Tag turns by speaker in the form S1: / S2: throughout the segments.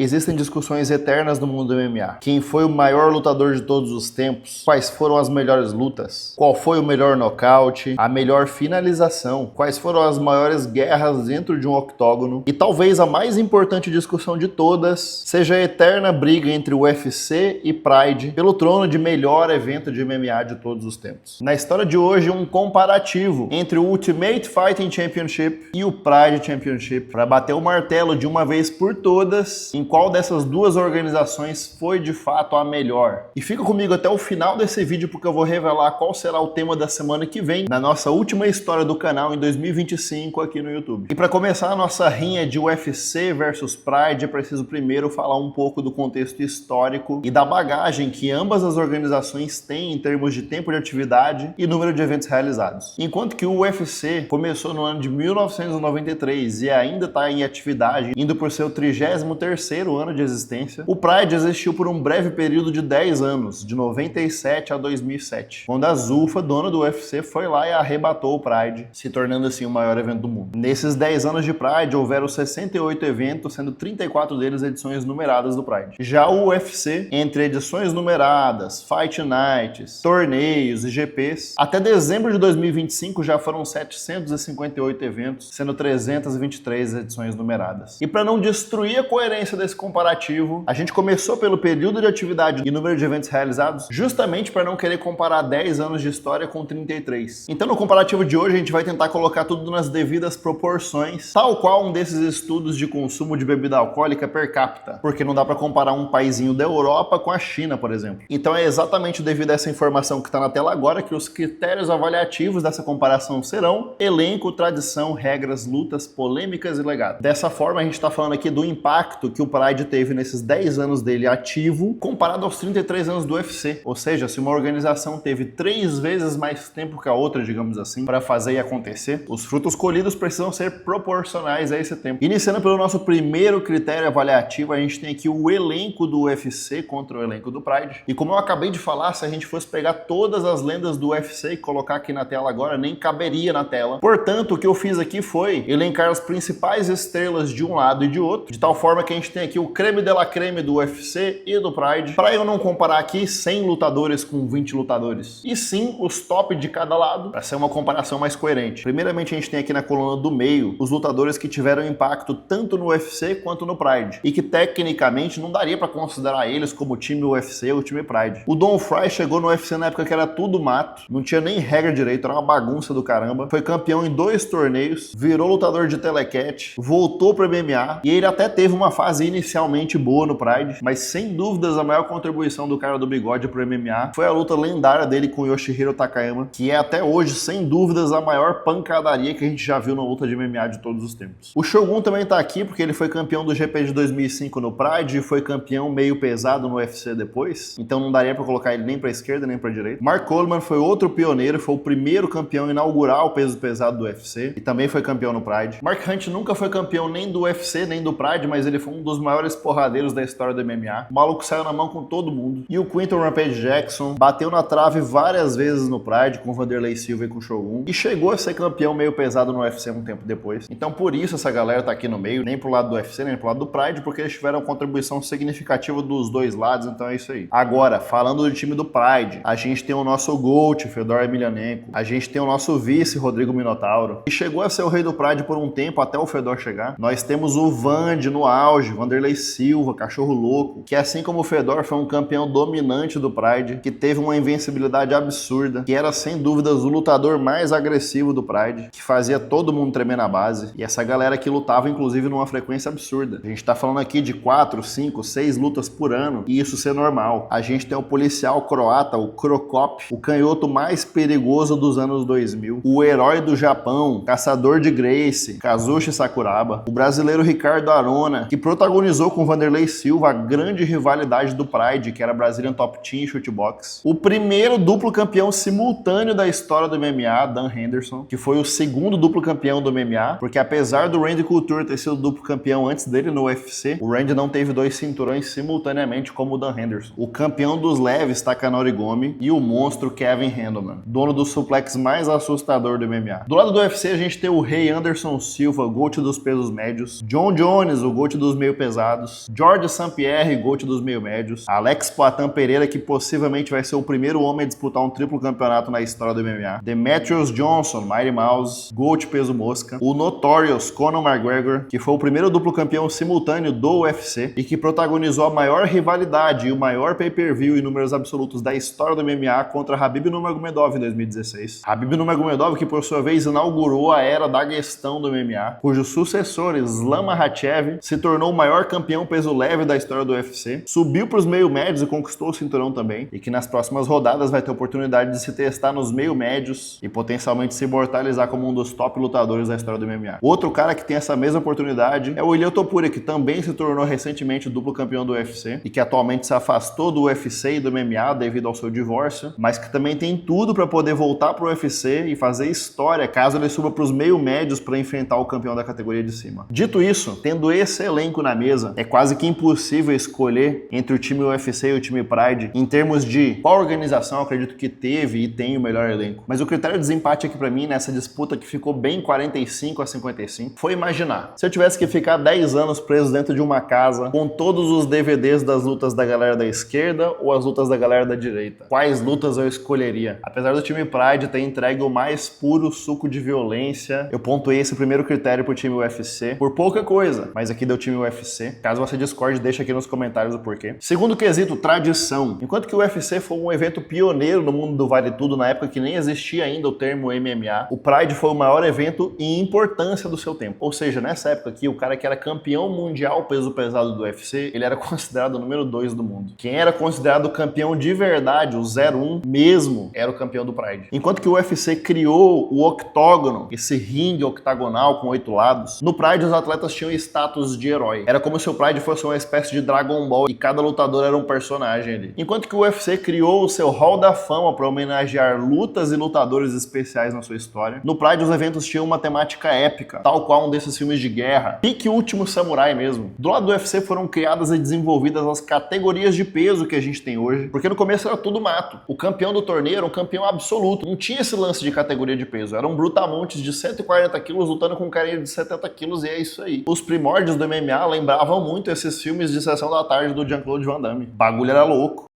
S1: Existem discussões eternas no mundo do MMA. Quem foi o maior lutador de todos os tempos? Quais foram as melhores lutas? Qual foi o melhor nocaute? A melhor finalização? Quais foram as maiores guerras dentro de um octógono? E talvez a mais importante discussão de todas seja a eterna briga entre o UFC e Pride pelo trono de melhor evento de MMA de todos os tempos. Na história de hoje, um comparativo entre o Ultimate Fighting Championship e o Pride Championship para bater o martelo de uma vez por todas em qual dessas duas organizações foi de fato a melhor. E fica comigo até o final desse vídeo porque eu vou revelar qual será o tema da semana que vem na nossa última história do canal em 2025 aqui no YouTube. E para começar a nossa rinha de UFC versus Pride, é preciso primeiro falar um pouco do contexto histórico e da bagagem que ambas as organizações têm em termos de tempo de atividade e número de eventos realizados. Enquanto que o UFC começou no ano de 1993 e ainda está em atividade, indo por seu 33º ano de existência, o Pride existiu por um breve período de 10 anos, de 97 a 2007, quando a Zuffa, dona do UFC, foi lá e arrebatou o Pride, se tornando assim o maior evento do mundo. Nesses 10 anos de Pride, houveram 68 eventos, sendo 34 deles edições numeradas do Pride. Já o UFC, entre edições numeradas, Fight Nights, torneios e GPs, até dezembro de 2025 já foram 758 eventos, sendo 323 edições numeradas. E para não destruir a coerência desse comparativo, a gente começou pelo período de atividade e número de eventos realizados, justamente para não querer comparar 10 anos de história com 33. Então no comparativo de hoje a gente vai tentar colocar tudo nas devidas proporções, tal qual um desses estudos de consumo de bebida alcoólica per capita, porque não dá para comparar um paizinho da Europa com a China, por exemplo. Então é exatamente devido a essa informação que está na tela agora que os critérios avaliativos dessa comparação serão elenco, tradição, regras, lutas, polêmicas e legado. Dessa forma a gente está falando aqui do impacto que o Pride teve nesses 10 anos dele ativo, comparado aos 33 anos do UFC. Ou seja, se uma organização teve 3 vezes mais tempo que a outra, digamos assim, para fazer e acontecer, os frutos colhidos precisam ser proporcionais a esse tempo. Iniciando pelo nosso primeiro critério avaliativo, a gente tem aqui o elenco do UFC contra o elenco do Pride. E como eu acabei de falar, se a gente fosse pegar todas as lendas do UFC e colocar aqui na tela agora, nem caberia na tela. Portanto, o que eu fiz aqui foi elencar as principais estrelas de um lado e de outro, de tal forma que a gente tem aqui o creme de la creme do UFC e do Pride, para eu não comparar aqui 100 lutadores com 20 lutadores, e sim os top de cada lado, para ser uma comparação mais coerente. Primeiramente, a gente tem aqui na coluna do meio os lutadores que tiveram impacto tanto no UFC quanto no Pride, e que tecnicamente não daria para considerar eles como time UFC ou time Pride. O Don Fry chegou no UFC na época que era tudo mato, não tinha nem regra direito, era uma bagunça do caramba, foi campeão em 2 torneios, virou lutador de telecat, voltou para MMA, e ele até teve uma fase inicialmente boa no Pride, mas sem dúvidas a maior contribuição do cara do bigode pro MMA foi a luta lendária dele com Yoshihiro Takayama, que é até hoje, sem dúvidas, a maior pancadaria que a gente já viu na luta de MMA de todos os tempos. O Shogun também tá aqui porque ele foi campeão do GP de 2005 no Pride e foi campeão meio pesado no UFC depois, então não daria pra colocar ele nem pra esquerda nem pra direita. Mark Coleman foi outro pioneiro, foi o primeiro campeão a inaugurar o peso pesado do UFC e também foi campeão no Pride. Mark Hunt nunca foi campeão nem do UFC nem do Pride, mas ele foi um dos maiores porradeiros da história do MMA. O maluco saiu na mão com todo mundo. E o Quinton Rampage Jackson bateu na trave várias vezes no Pride com o Vanderlei Silva e com o Shogun e chegou a ser campeão meio pesado no UFC um tempo depois. Então por isso essa galera tá aqui no meio, nem pro lado do UFC nem pro lado do Pride, porque eles tiveram contribuição significativa dos dois lados, então é isso aí. Agora, falando do time do Pride, a gente tem o nosso GOAT, Fedor Emelianenko, a gente tem o nosso vice, Rodrigo Minotauro, que chegou a ser o rei do Pride por um tempo até o Fedor chegar. Nós temos o Vandy no auge, Vanderlei Silva, cachorro louco, que assim como o Fedor foi um campeão dominante do Pride, que teve uma invencibilidade absurda, que era sem dúvidas o lutador mais agressivo do Pride, que fazia todo mundo tremer na base, e essa galera que lutava inclusive numa frequência absurda. A gente tá falando aqui de 4, 5, 6 lutas por ano, e isso ser normal. A gente tem o policial croata, o Krokop, o canhoto mais perigoso dos anos 2000, o herói do Japão, caçador de Gracie, Kazushi Sakuraba, o brasileiro Ricardo Arona, que protagonizou com Vanderlei Silva a grande rivalidade do Pride, que era Brazilian Top Team Shootbox. O primeiro duplo campeão simultâneo da história do MMA, Dan Henderson, que foi o segundo duplo campeão do MMA, porque apesar do Randy Couture ter sido duplo campeão antes dele no UFC, o Randy não teve 2 cinturões simultaneamente como o Dan Henderson. O campeão dos leves, Takanori Gomi, e o monstro Kevin Randleman, dono do suplex mais assustador do MMA. Do lado do UFC a gente tem o rei Anderson Silva, GOAT dos pesos médios, John Jones, o GOAT dos meio pesados, pesados, Georges St-Pierre, GOAT dos meio médios, Alex Poatan Pereira, que possivelmente vai ser o primeiro homem a disputar um triplo campeonato na história do MMA, Demetrius Johnson, Mighty Mouse, GOAT peso mosca, o Notorious Conor McGregor, que foi o primeiro duplo campeão simultâneo do UFC e que protagonizou a maior rivalidade e o maior pay-per-view em números absolutos da história do MMA contra Khabib Nurmagomedov em 2016. Khabib Nurmagomedov, que por sua vez inaugurou a era da gestão do MMA, cujo sucessor, Islam Makhachev, se tornou o maior campeão peso leve da história do UFC, subiu para os meio médios e conquistou o cinturão também, e que nas próximas rodadas vai ter a oportunidade de se testar nos meio médios e potencialmente se imortalizar como um dos top lutadores da história do MMA. Outro cara que tem essa mesma oportunidade é o Ilia Topuria, que também se tornou recentemente duplo campeão do UFC e que atualmente se afastou do UFC e do MMA devido ao seu divórcio, mas que também tem tudo para poder voltar pro UFC e fazer história caso ele suba para os meio médios para enfrentar o campeão da categoria de cima. Dito isso, tendo esse elenco na mesa, é quase que impossível escolher entre o time UFC e o time Pride em termos de qual organização eu acredito que teve e tem o melhor elenco. Mas o critério de desempate aqui para mim nessa disputa que ficou bem 45-55 foi imaginar se eu tivesse que ficar 10 anos preso dentro de uma casa com todos os DVDs das lutas da galera da esquerda ou as lutas da galera da direita. Quais lutas eu escolheria? Apesar do time Pride ter entregue o mais puro suco de violência, eu pontuei esse primeiro critério pro time UFC por pouca coisa, mas aqui deu time UFC. Caso você discorde, deixa aqui nos comentários o porquê. Segundo quesito, tradição. Enquanto que o UFC foi um evento pioneiro no mundo do Vale Tudo, na época que nem existia ainda o termo MMA, o Pride foi o maior evento em importância do seu tempo. Ou seja, nessa época aqui, o cara que era campeão mundial peso pesado do UFC, ele era considerado o número 2 do mundo. Quem era considerado campeão de verdade, o 01 mesmo, era o campeão do Pride. Enquanto que o UFC criou o octógono, esse ringue octagonal com 8 lados, no Pride os atletas tinham status de herói. Era como se o Pride fosse uma espécie de Dragon Ball e cada lutador era um personagem ali. Enquanto que o UFC criou o seu Hall da Fama para homenagear lutas e lutadores especiais na sua história, no Pride os eventos tinham uma temática épica, tal qual um desses filmes de guerra, pique Último Samurai mesmo. Do lado do UFC foram criadas e desenvolvidas as categorias de peso que a gente tem hoje, porque no começo era tudo mato. O campeão do torneio era um campeão absoluto, não tinha esse lance de categoria de peso, eram brutamontes de 140 quilos lutando com um carinha de 70 quilos e é isso aí. Os primórdios do MMA lembravam muito esses filmes de sessão da tarde do Jean-Claude Van Damme. O bagulho era louco.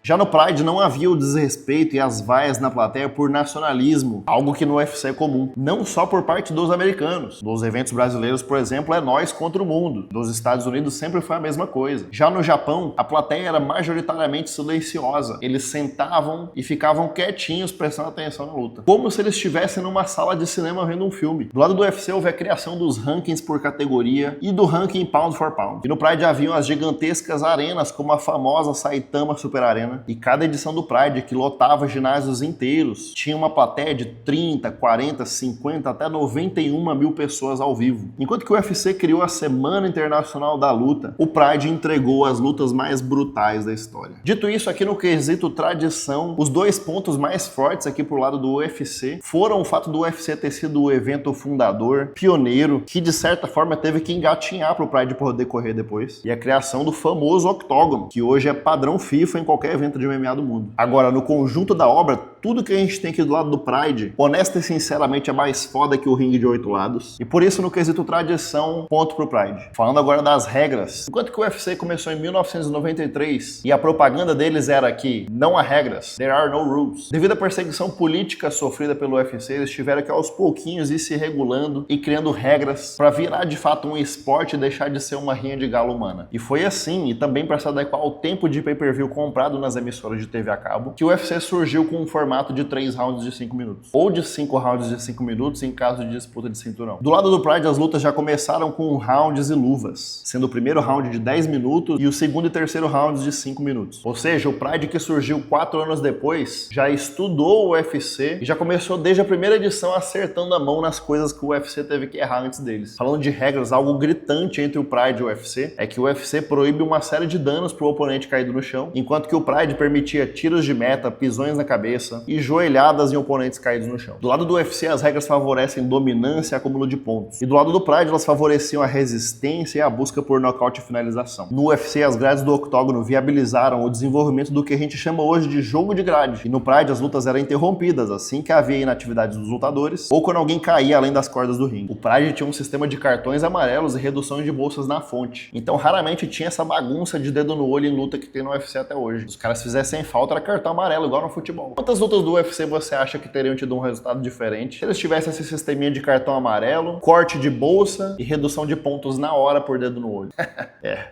S1: Já no Pride não havia o desrespeito e as vaias na plateia por nacionalismo, algo que no UFC é comum. Não só por parte dos americanos. Nos eventos brasileiros, por exemplo, é nós contra o mundo. Nos Estados Unidos sempre foi a mesma coisa. Já no Japão, a plateia era majoritariamente silenciosa. Eles sentavam e ficavam quietinhos prestando atenção na luta. Como se eles estivessem numa sala de cinema vendo um filme. Do lado do UFC houve a criação dos rankings por categoria e do ranking pound for pound. E no Pride haviam as gigantescas arenas, como a famosa Saitama Super Arena. E cada edição do Pride, que lotava ginásios inteiros, tinha uma plateia de 30, 40, 50, até 91 mil pessoas ao vivo. Enquanto que o UFC criou a Semana Internacional da Luta, o Pride entregou as lutas mais brutais da história. Dito isso, aqui no quesito tradição, os dois pontos mais fortes aqui pro lado do UFC foram o fato do UFC ter sido o evento fundador, pioneiro, que de certa forma teve que engatinhar pro Pride poder correr depois, e a criação do famoso octógono, que hoje é padrão FIFA em qualquer evento de MMA do mundo. Agora, no conjunto da obra, tudo que a gente tem aqui do lado do Pride, honesta e sinceramente, é mais foda que o ringue de 8 lados. E por isso, no quesito tradição, ponto pro Pride. Falando agora das regras. Enquanto que o UFC começou em 1993 e a propaganda deles era que não há regras, there are no rules. Devido à perseguição política sofrida pelo UFC, eles tiveram que aos pouquinhos ir se regulando e criando regras para virar de fato um esporte e deixar de ser uma rinha de galo humana. E foi assim, e também para se adequar ao tempo de pay-per-view comprado nas algumas emissoras de TV a cabo, que o UFC surgiu com um formato de 3 rounds de 5 minutos, ou de 5 rounds de 5 minutos em caso de disputa de cinturão. Do lado do Pride, as lutas já começaram com rounds e luvas, sendo o primeiro round de 10 minutos e o segundo e terceiro rounds de 5 minutos. Ou seja, o Pride, que surgiu 4 anos depois, já estudou o UFC e já começou desde a primeira edição acertando a mão nas coisas que o UFC teve que errar antes deles. Falando de regras, algo gritante entre o Pride e o UFC é que o UFC proíbe uma série de danos pro oponente caído no chão, enquanto que o Pride permitia tiros de meta, pisões na cabeça e joelhadas em oponentes caídos no chão. Do lado do UFC, as regras favorecem dominância e acúmulo de pontos. E do lado do Pride, elas favoreciam a resistência e a busca por nocaute e finalização. No UFC, as grades do octógono viabilizaram o desenvolvimento do que a gente chama hoje de jogo de grade. E no Pride, as lutas eram interrompidas assim que havia inatividade dos lutadores ou quando alguém caía além das cordas do ringue. O Pride tinha um sistema de cartões amarelos e redução de bolsas na fonte. Então, raramente tinha essa bagunça de dedo no olho em luta que tem no UFC até hoje. Os caras fizessem falta, era cartão amarelo, igual no futebol. Quantas lutas do UFC você acha que teriam tido um resultado diferente se eles tivessem esse sisteminha de cartão amarelo, corte de bolsa e redução de pontos na hora por dedo no olho?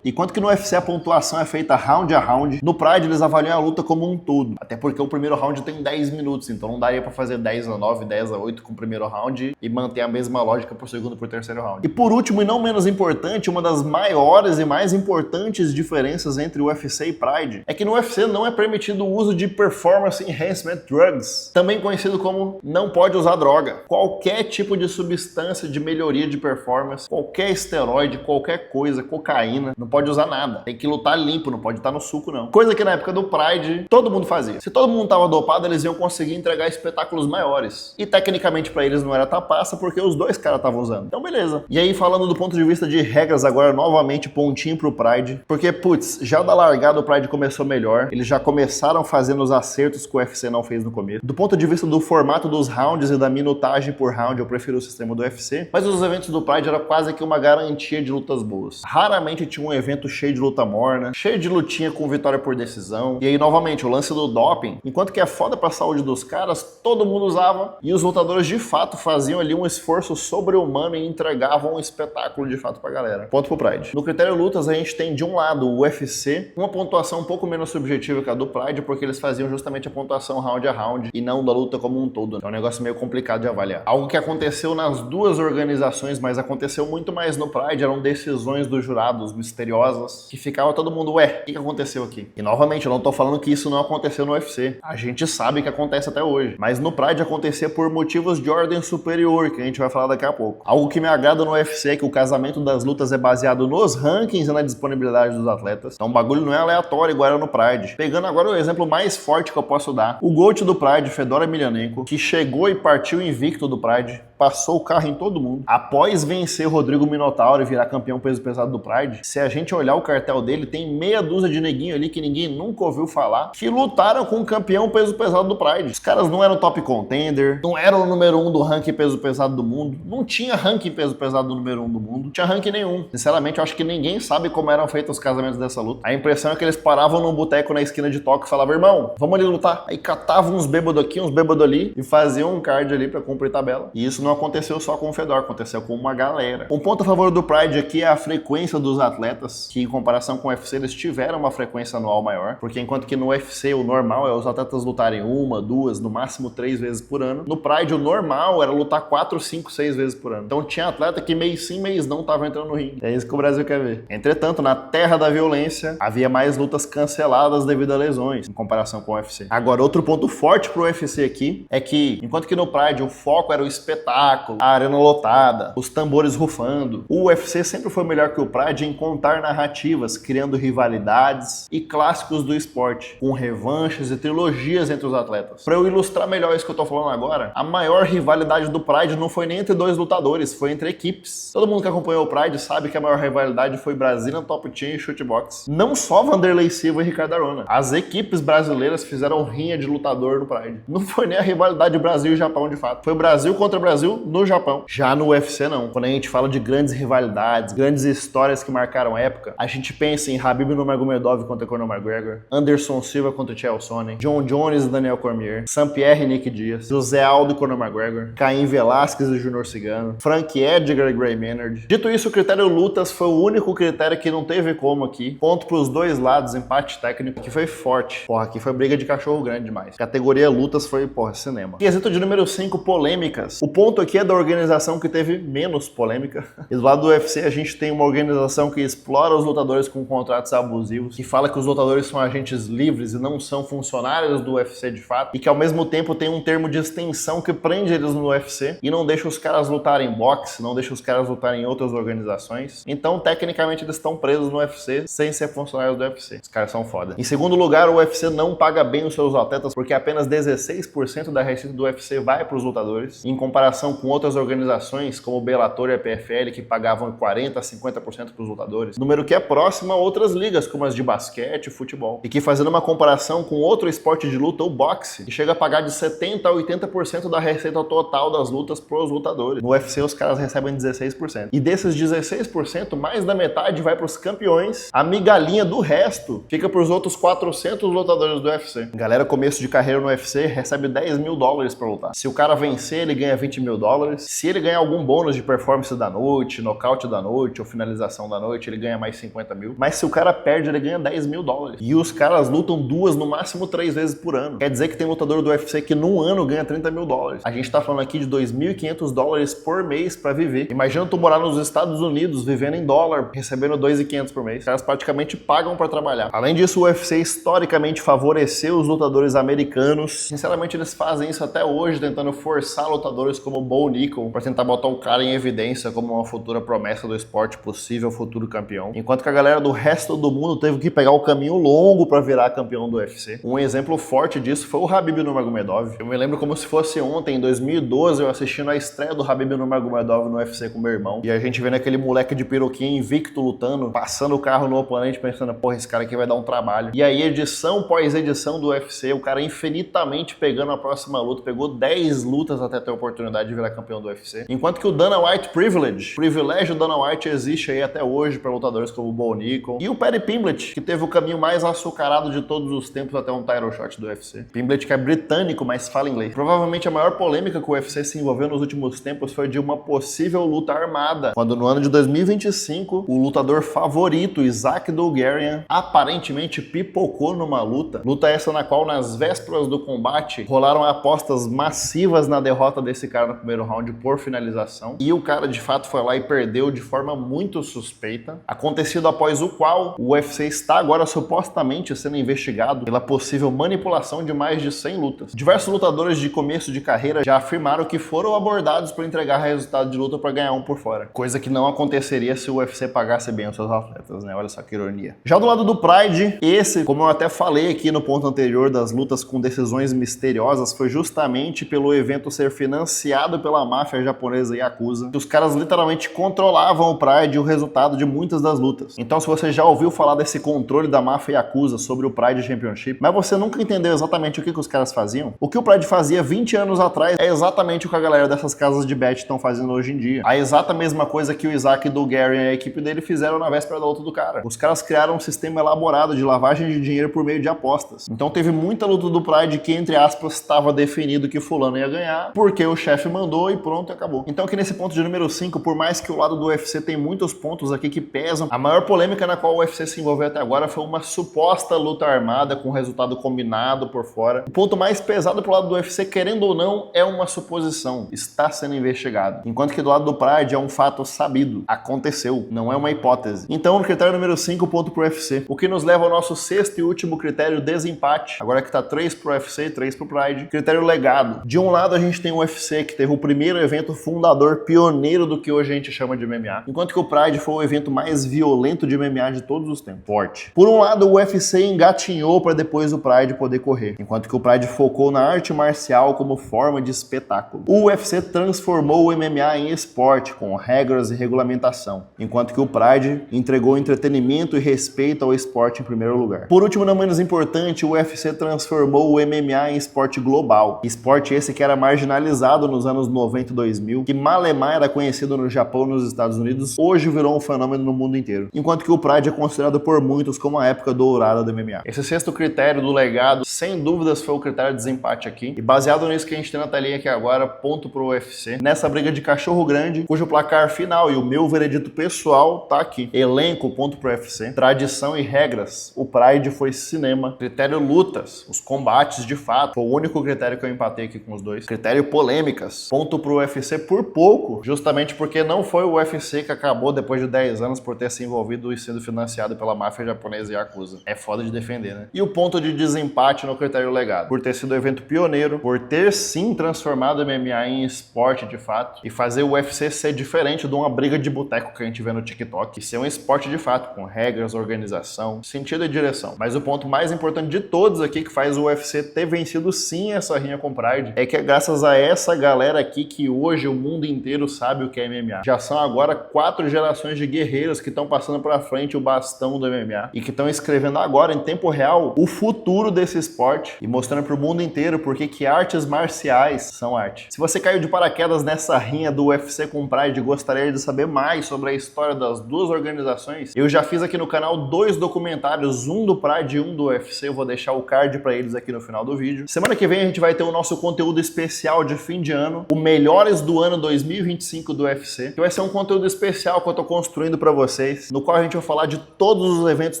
S1: Enquanto que no UFC a pontuação é feita round a round, no Pride eles avaliam a luta como um todo. Até porque o primeiro round tem 10 minutos, então não daria pra fazer 10-9, 10-8 com o primeiro round e manter a mesma lógica pro segundo e pro terceiro round. E por último, e não menos importante, uma das maiores e mais importantes diferenças entre o UFC e Pride é que no UFC não é permitido o uso de Performance Enhancement Drugs, também conhecido como não pode usar droga. Qualquer tipo de substância de melhoria de performance, qualquer esteroide, qualquer coisa, cocaína, não pode usar nada. Tem que lutar limpo, não pode estar no suco não. Coisa que na época do Pride todo mundo fazia. Se todo mundo tava dopado, eles iam conseguir entregar espetáculos maiores. E tecnicamente pra eles não era tapaça porque os dois caras estavam usando. Então beleza. E aí falando do ponto de vista de regras agora, novamente pontinho pro Pride, porque putz, já da largada o Pride começou melhor, eles já começaram fazendo os acertos que o UFC não fez no começo. Do ponto de vista do formato dos rounds e da minutagem por round, eu prefiro o sistema do UFC, mas os eventos do Pride era quase que uma garantia de lutas boas. Raramente tinha um evento cheio de luta morna, cheio de lutinha com vitória por decisão. E aí novamente o lance do doping, enquanto que é foda pra saúde dos caras, todo mundo usava e os lutadores de fato faziam ali um esforço sobre-humano e entregavam um espetáculo de fato pra galera. Ponto pro Pride. No critério lutas a gente tem de um lado o UFC, uma pontuação um pouco menos subjetiva que a do Pride, porque eles faziam justamente a pontuação round a round e não da luta como um todo. É um negócio meio complicado de avaliar. Algo que aconteceu nas duas organizações, mas aconteceu muito mais no Pride, eram decisões dos jurados misteriosas, que ficava todo mundo, ué, o que aconteceu aqui? E novamente, eu não tô falando que isso não aconteceu no UFC. A gente sabe que acontece até hoje. Mas no Pride acontecia por motivos de ordem superior, que a gente vai falar daqui a pouco. Algo que me agrada no UFC é que o casamento das lutas é baseado nos rankings e na disponibilidade dos atletas. Então o bagulho não é aleatório igual era no Pride. Pegando agora o exemplo mais forte que eu posso dar, o GOAT do Pride, Fedor Emelianenko, que chegou e partiu invicto do Pride, passou o carro em todo mundo. Após vencer Rodrigo Minotauro e virar campeão peso pesado do Pride, se a gente olhar o cartel dele, tem meia dúzia de neguinho ali que ninguém nunca ouviu falar, que lutaram com o campeão peso pesado do Pride. Os caras não eram top contender, não eram o número 1 do ranking peso pesado do mundo, não tinha ranking peso pesado do número 1 do mundo, não tinha ranking nenhum. Sinceramente, eu acho que ninguém sabe como eram feitos os casamentos dessa luta. A impressão é que eles paravam num boteco na esquina de Tóquio e falavam, irmão, vamos ali lutar. Aí catavam uns bêbados aqui, uns bêbados ali e faziam um card ali pra cumprir tabela. E isso não aconteceu só com o Fedor, aconteceu com uma galera. Um ponto a favor do Pride aqui é a frequência dos atletas, que em comparação com o UFC eles tiveram uma frequência anual maior, porque enquanto que no UFC o normal é os atletas lutarem 1, 2, no máximo 3 vezes por ano, no Pride o normal era lutar 4, 5, 6 vezes por ano. Então tinha atleta que mês sim, mês não tava entrando no ringue. É isso que o Brasil quer ver. Entretanto, na terra da violência, havia mais lutas canceladas devido a lesões, em comparação com o UFC. Agora, outro ponto forte pro UFC aqui é que, enquanto que no Pride o foco era o espetáculo, a arena lotada, os tambores rufando, o UFC sempre foi melhor que o Pride em contar narrativas, criando rivalidades e clássicos do esporte, com revanches e trilogias entre os atletas. Para eu ilustrar melhor isso que eu tô falando agora, a maior rivalidade do Pride não foi nem entre dois lutadores, foi entre equipes. Todo mundo que acompanhou o Pride sabe que a maior rivalidade foi Brazilian Top Team e Shootbox. Não só Vanderlei Silva e Ricardo Arona. As equipes brasileiras fizeram rinha de lutador no Pride. Não foi nem a rivalidade Brasil e Japão de fato. Foi Brasil contra Brasil no Japão. Já no UFC não. Quando a gente fala de grandes rivalidades, grandes histórias que marcaram a época, a gente pensa em Khabib Nurmagomedov contra Conor McGregor, Anderson Silva contra Chael Sonnen, John Jones e Daniel Cormier, Saint-Pierre e Nick Diaz, José Aldo e Conor McGregor, Caim Velasquez e Junior Cigano, Frank Edgar e Gray Maynard. Dito isso, o critério lutas foi o único critério que não teve como aqui. Ponto pros dois lados, empate técnico, que aqui foi forte. Porra, aqui foi briga de cachorro grande demais. Categoria lutas foi, porra, cinema. Quesito de número 5, polêmicas. O ponto aqui é da organização que teve menos polêmica. E do lado do UFC a gente tem uma organização que explora os lutadores com contratos abusivos, que fala que os lutadores são agentes livres e não são funcionários do UFC de fato, e que ao mesmo tempo tem um termo de extensão que prende eles no UFC e não deixa os caras lutarem em boxe, não deixa os caras lutarem em outras organizações. Então, tecnicamente, eles estão presos no UFC sem ser funcionários do UFC. Os caras são foda. Em segundo lugar, o UFC não paga bem os seus atletas porque apenas 16% da receita do UFC vai para os lutadores, em comparação com outras organizações como o Bellator e a PFL, que pagavam 40% a 50% para os lutadores. Número que é próximo a outras ligas, como as de basquete e futebol. E que, fazendo uma comparação com outro esporte de luta, o boxe, que chega a pagar de 70% a 80% da receita total das lutas para os lutadores. No UFC, os caras recebem 16%. E desses 16%, mais da metade vai para os campeões. A migalhinha do resto fica para os outros 400 lutadores do UFC. Galera, começo de carreira no UFC, recebe $10 mil para lutar. Se o cara vencer, ele ganha $20 mil. Se ele ganhar algum bônus de performance da noite, nocaute da noite ou finalização da noite, ele ganha mais 50 mil. Mas se o cara perde, ele ganha $10 mil. E os caras lutam 2, no máximo 3 vezes por ano. Quer dizer que tem lutador do UFC que num ano ganha $30 mil. A gente tá falando aqui de $2.500 por mês pra viver. Imagina tu morar nos Estados Unidos, vivendo em dólar, recebendo $2.500 por mês. Os caras praticamente pagam pra trabalhar. Além disso, o UFC historicamente favoreceu os lutadores americanos. Sinceramente, eles fazem isso até hoje, tentando forçar lutadores como o Bo Nickal pra tentar botar o cara em evidência como uma futura promessa do esporte, possível futuro campeão. Enquanto que a galera do resto do mundo teve que pegar o caminho longo pra virar campeão do UFC. Um exemplo forte disso foi o Khabib Nurmagomedov. Eu me lembro como se fosse ontem, em 2012, eu assistindo a estreia do Khabib Nurmagomedov no UFC com meu irmão. E a gente vendo aquele moleque de peruquinha invicto lutando, passando o carro no oponente, pensando, porra, esse cara aqui vai dar um trabalho. E aí, edição pós edição do UFC, o cara infinitamente pegando a próxima luta, pegou 10 lutas até ter a oportunidade de virar campeão do UFC. Enquanto que o Dana White privilégio Dana White existe aí até hoje para lutadores como o Bo Nickal. E o Paddy Pimblett, que teve o caminho mais açucarado de todos os tempos até um title shot do UFC. Pimblett, que é britânico, mas fala inglês. Provavelmente a maior polêmica que o UFC se envolveu nos últimos tempos foi de uma possível luta armada, quando no ano de 2025, o lutador favorito, Isaac Dogarian, aparentemente pipocou numa luta. Luta essa na qual, nas vésperas do combate, rolaram apostas massivas na derrota desse cara no primeiro round por finalização. E o cara, de fato, foi lá e perdeu de forma muito suspeita. Acontecido após o qual o UFC está agora supostamente sendo investigado pela possível manipulação de mais de 100 lutas. Diversos lutadores de começo de carreira já afirmaram que foram abordados por entregar resultado de luta para ganhar um por fora. Coisa que não aconteceria se o UFC pagasse bem os seus atletas, né? Olha só que ironia. Já do lado do Pride, esse, como eu até falei aqui no ponto anterior das lutas com decisões misteriosas, foi justamente pelo evento ser financiado pela máfia japonesa Yakuza, que os caras literalmente controlavam o Pride e o resultado de muitas das lutas. Então, se você já ouviu falar desse controle da máfia Yakuza sobre o Pride Championship, mas você nunca entendeu exatamente o que os caras faziam, o que o Pride fazia 20 anos atrás é exatamente o que a galera dessas casas de bet estão fazendo hoje em dia. A exata mesma coisa que o Isaac Dogarian e a equipe dele fizeram na véspera da luta do cara. Os caras criaram um sistema elaborado de lavagem de dinheiro por meio de apostas. Então teve muita luta do Pride que, entre aspas, estava definido que fulano ia ganhar, porque o chefe mandou e pronto, acabou. Então aqui nesse ponto de número 5, por mais que o lado do UFC tem muitos pontos aqui que pesam, a maior polêmica na qual o UFC se envolveu até agora foi uma suposta luta armada com resultado combinado por fora. O ponto mais pesado pro lado do UFC, querendo ou não, é uma suposição. Está sendo investigado. Enquanto que do lado do Pride é um fato sabido. Aconteceu. Não é uma hipótese. Então, no critério número 5, ponto pro UFC. O que nos leva ao nosso sexto e último critério, desempate. Agora que tá 3 pro UFC e 3 pro Pride. Critério legado. De um lado a gente tem o UFC, que teve o primeiro evento fundador, pioneiro do que hoje a gente chama de MMA. Enquanto que o Pride foi o evento mais violento de MMA de todos os tempos. Forte. Por um lado, o UFC engatinhou para depois o Pride poder correr. Enquanto que o Pride focou na arte marcial como forma de espetáculo. O UFC transformou o MMA em esporte, com regras e regulamentação. Enquanto que o Pride entregou entretenimento e respeito ao esporte em primeiro lugar. Por último, não menos importante, o UFC transformou o MMA em esporte global. Esporte esse que era marginalizado nos anos 90 e 2000, que malemar era conhecido no Japão e nos Estados Unidos, hoje virou um fenômeno no mundo inteiro. Enquanto que o Pride é considerado por muitos como a época dourada do MMA. Esse sexto critério do legado, sem dúvidas, foi o critério de desempate aqui. E baseado nisso que a gente tem na telinha aqui agora, ponto pro UFC. Nessa briga de cachorro grande, cujo placar final e o meu veredito pessoal tá aqui. Elenco, ponto pro UFC. Tradição e regras. O Pride Pride foi cinema. Critério lutas, os combates de fato. Foi o único critério que eu empatei aqui com os dois. Critério polêmicas. Ponto pro UFC por pouco, justamente porque não foi o UFC que acabou depois de 10 anos por ter se envolvido e sido financiado pela máfia japonesa e Yakuza. É foda de defender, né? E o ponto de desempate no critério legado. Por ter sido um evento pioneiro, por ter sim transformado o MMA em esporte de fato e fazer o UFC ser diferente de uma briga de boteco que a gente vê no TikTok e ser um esporte de fato, com regras, organização, sentido e direção. Mas o ponto mais importante de todos aqui que faz o UFC ter vencido sim essa rinha com Pride é que é graças a essa galera aqui que hoje o mundo inteiro sabe o que é MMA. Já são agora 4 gerações de guerreiros que estão passando pra frente o bastão do MMA e que estão escrevendo agora em tempo real o futuro desse esporte e mostrando pro mundo inteiro porque que artes marciais são arte. Se você caiu de paraquedas nessa rinha do UFC com Pride e gostaria de saber mais sobre a história das duas organizações, eu já fiz aqui no canal 2 documentários, um do Pride e um do UFC, eu vou deixar o card pra eles aqui no final do vídeo. Semana que vem a gente vai ter o nosso conteúdo especial de fim de ano, o Melhores do Ano 2025 do UFC, que vai ser um conteúdo especial que eu tô construindo pra vocês, no qual a gente vai falar de todos os eventos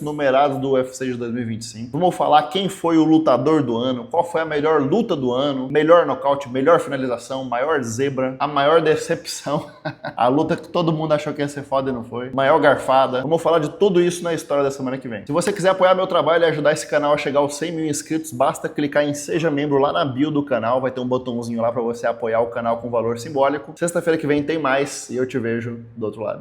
S1: numerados do UFC de 2025. Vamos falar quem foi o lutador do ano, qual foi a melhor luta do ano, melhor nocaute, melhor finalização, maior zebra, a maior decepção, a luta que todo mundo achou que ia ser foda e não foi, maior garfada. Vamos falar de tudo isso na história da semana que vem. Se você quiser apoiar meu trabalho e ajudar esse canal a chegar aos 100 mil inscritos, basta clicar em Seja Membro lá na bio do canal, vai ter um botãozinho lá pra você apoiar o canal com valor simbólico. Sexta-feira que vem tem mais e eu te vejo do outro lado.